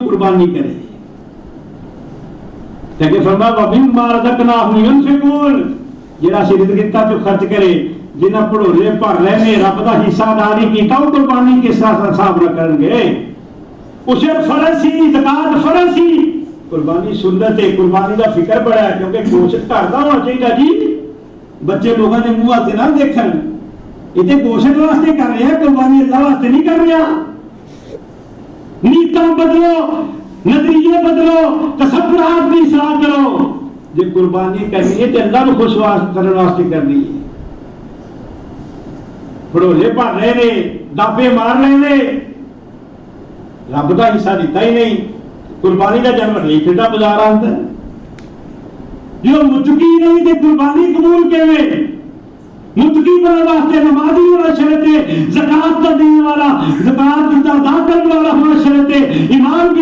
قربانی کرے لیکن فرمایا وَمِمَّا رَزَقْنَاهُمْ يُنْفِقُونَ جڑا سی رزق دیتا تو خرچ کرے جنہاں پڑھولے پڑھ رہے نے رب دا حصہ داری کیتا وہ قربانی کس طرح حساب نہ کرن گے اسے فرض سی زکات فرض سی قربانی سنت ہے قربانی دا فکر بڑا ہے کیونکہ گوشت گھر دا ہونا چاہیے جی بچے لوگوں نے منہ ہاتھ نہ دیکھن یہ گوشت واسطے کر رہے ہیں قربانی اللہ واسطے نہیں کر رہا نیتاں بدلو نظریے بدلو تصورات کی اصلاح کرو جی قربانی کرنی ہے تو اللہ کو خوش کرنے واسطے کرنی ہے پڑھولے پڑھ رہے نے دابے مار رہے نے رب کا حصہ دیتا ہی نہیں قربانی کا جانور نہیں پھرتا بازار آتا جو متقی نہیں تے قربانی قبول کرے متقی بننے واسطے نمازی ہونا شرط ہے زکات کا دینے والا زکات ادا کرنے والا ہونا شرط ہے ایمان